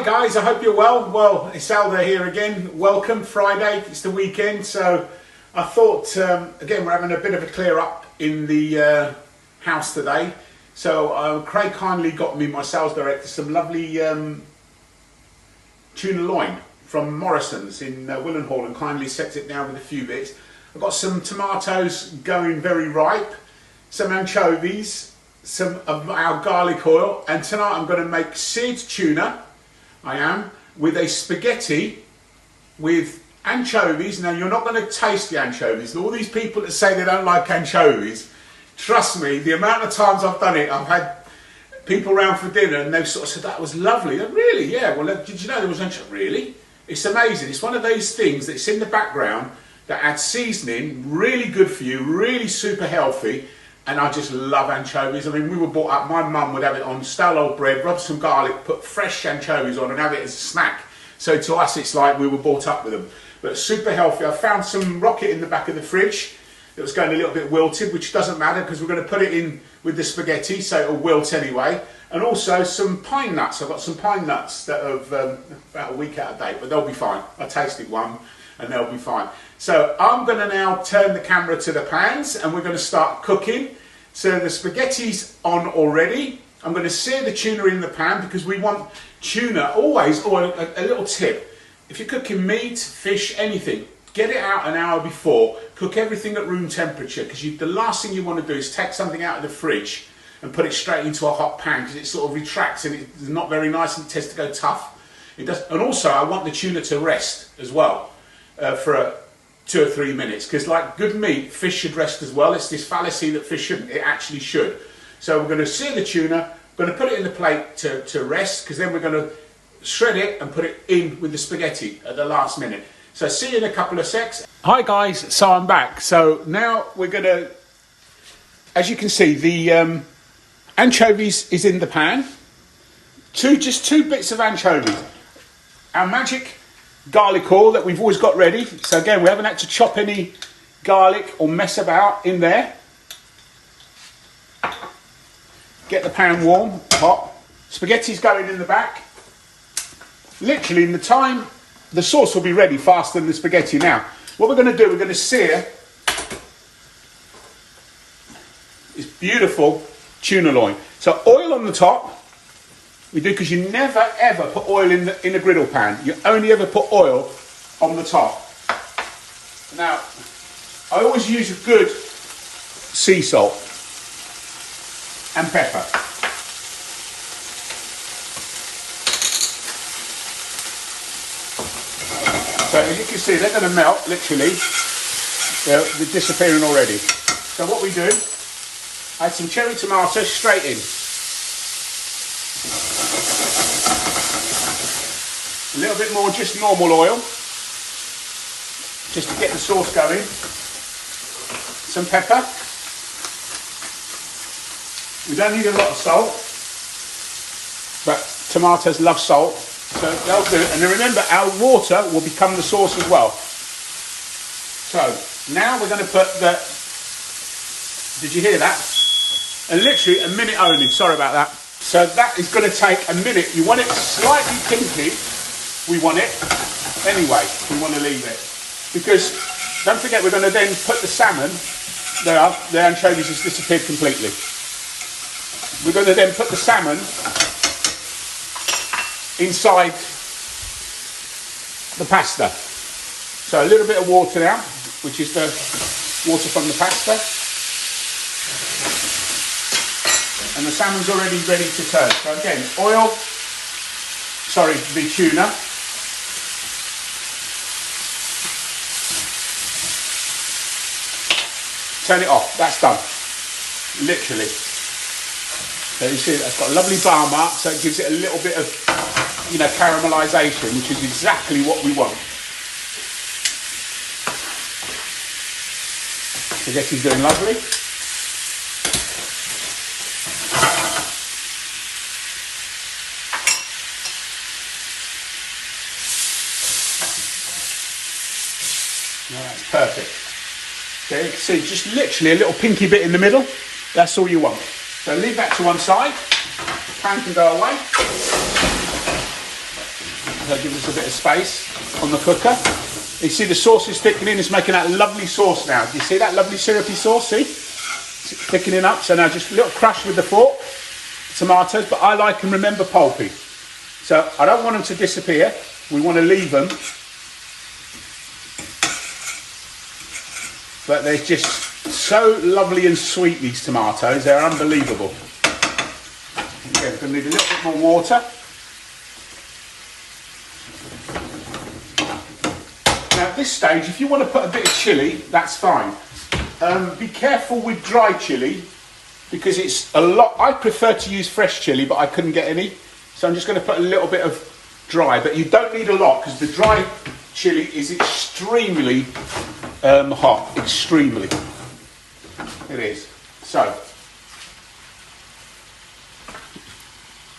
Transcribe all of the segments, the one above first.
guys, I hope you're well. Well, it's Aldo here again. Welcome, Friday, it's the weekend, so I thought, again, we're having a bit of a clear up in the house today. So Craig kindly got me, my sales director, some lovely tuna loin from Morrison's in Willenhall, and kindly set it down with a few bits. I've got some tomatoes going very ripe, some anchovies, some of our garlic oil, and tonight I'm going to make seared tuna, with a spaghetti with anchovies. Now you're not going to taste the anchovies. All these people that say they don't like anchovies, trust me, the amount of times I've done it, I've had people around for dinner and they've sort of said, that was lovely. Like, really? Yeah, well, did you know there was anchovies? Really? It's amazing. It's one of those things that's in the background that adds seasoning, really good for you, really super healthy. And I just love anchovies. I mean, we were brought up, my mum would have it on stale old bread, rub some garlic, put fresh anchovies on and have it as a snack. So to us, it's like we were brought up with them. But super healthy. I found some rocket in the back of the fridge that was going a little bit wilted, which doesn't matter because we're going to put it in with the spaghetti, so it'll wilt anyway. And also some pine nuts. I've got some pine nuts that have about a week out of date, but they'll be fine. I tasted one and they'll be fine. So I'm going to now turn the camera to the pans and we're going to start cooking. So the spaghetti's on already. I'm going to sear the tuna in the pan because we want tuna always, or a little tip, if you're cooking meat, fish, anything, get it out an hour before. Cook everything at room temperature, because the last thing you want to do is take something out of the fridge and put it straight into a hot pan, because it sort of retracts and it's not very nice and it tends to go tough. It does. And also I want the tuna to rest as well for 2 or 3 minutes, because like good meat, fish should rest as well. It's this fallacy that fish shouldn't. It actually should. So we're going to sear the tuna, we're going to put it in the plate to rest, because then we're going to shred it and put it in with the spaghetti at the last minute. So see you in a couple of secs. Hi guys, so I'm back. So now we're going to, as you can see, the anchovies is in the pan. Just two bits of anchovies. Our magic garlic oil that we've always got ready. So again, we haven't had to chop any garlic or mess about in there. Get the pan warm, hot. Spaghetti's going in the back. Literally in the time, the sauce will be ready faster than the spaghetti. Now, what we're going to do, we're going to sear this beautiful tuna loin. So oil on the top. We do, because you never ever put oil in the griddle pan. You only ever put oil on the top. Now, I always use a good sea salt and pepper. So as you can see, they're going to melt, literally. They're disappearing already. So what we do, add some cherry tomatoes straight in. A little bit more just normal oil, just to get the sauce going. Some pepper. We don't need a lot of salt, but tomatoes love salt, so they'll do it. And then remember, our water will become the sauce as well. So now we're going to put the, did you hear that? And literally a minute only, sorry about that. So that is going to take a minute. You want it slightly pinky. We want it anyway. We want to leave it, because don't forget, we're going to then put the salmon. The anchovies has disappeared completely. We're going to then put the salmon inside the pasta. So a little bit of water now, which is the water from the pasta, and the salmon's already ready to turn. So again, the tuna. Turn it off, that's done, literally. So you see that's got a lovely bar mark, so it gives it a little bit of, caramelisation, which is exactly what we want. Spaghetti's doing lovely. No, that's perfect. Okay, see, just literally a little pinky bit in the middle. That's all you want. So leave that to one side. The pan can go away. So give us a bit of space on the cooker. You see the sauce is thickening, it's making that lovely sauce now. Do you see that lovely syrupy sauce, see? It's thickening up, so now just a little crush with the fork, tomatoes, but I like and remember pulpy. So I don't want them to disappear, we want to leave them. But they're just so lovely and sweet, these tomatoes, they're unbelievable. Again, we're going to need a little bit more water. Now at this stage, if you want to put a bit of chilli, that's fine. Be careful with dry chilli, because it's a lot. I prefer to use fresh chilli, but I couldn't get any. So I'm just going to put a little bit of dry, but you don't need a lot, because the dry chilli is extremely hot, extremely. It is. So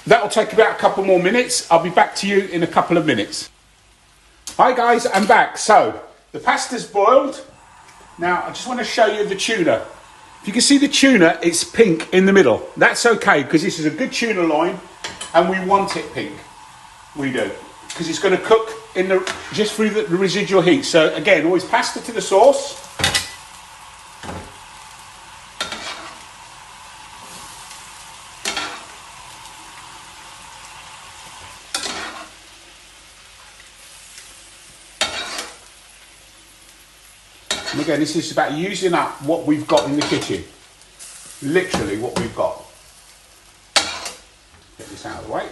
that'll take about a couple more minutes. I'll be back to you in a couple of minutes. Hi guys, I'm back. So the pasta's boiled. Now I just want to show you the tuna. If you can see the tuna, it's pink in the middle. That's okay, because this is a good tuna loin and we want it pink. We do. Because it's going to cook in just through the residual heat. So again, always pasta to the sauce. And again, this is about using up what we've got in the kitchen. Literally what we've got. Get this out of the way.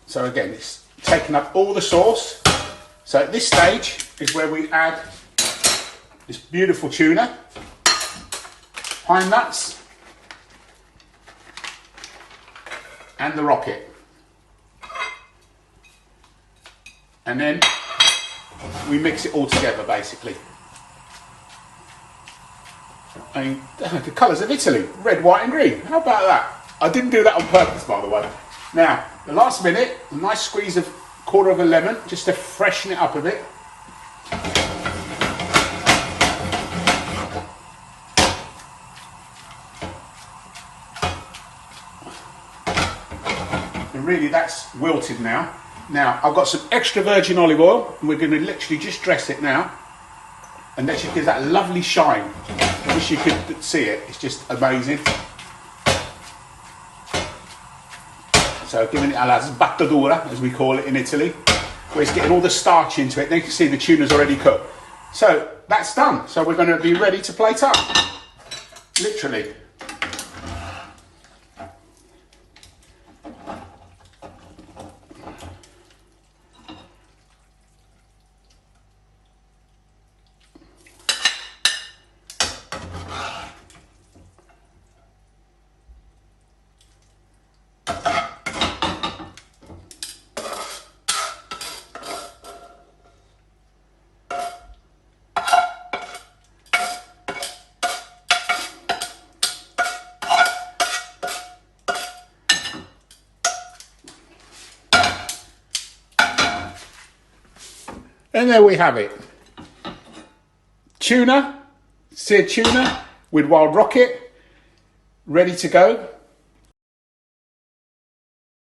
So again, it's taken up all the sauce. So at this stage is where we add this beautiful tuna, pine nuts, and the rocket. And then we mix it all together, basically. I mean, the colours of Italy, red, white and green. How about that? I didn't do that on purpose, by the way. Now, the last minute, a nice squeeze of quarter of a lemon, just to freshen it up a bit. And really that's wilted now. Now, I've got some extra virgin olive oil, and we're going to literally just dress it now. And that just gives that lovely shine. I wish you could see it, it's just amazing. So giving it a la sbattadura, as we call it in Italy, where it's getting all the starch into it. Then you can see the tuna's already cooked. So that's done. So we're going to be ready to plate up, literally. And there we have it. Tuna, seared tuna with wild rocket, ready to go.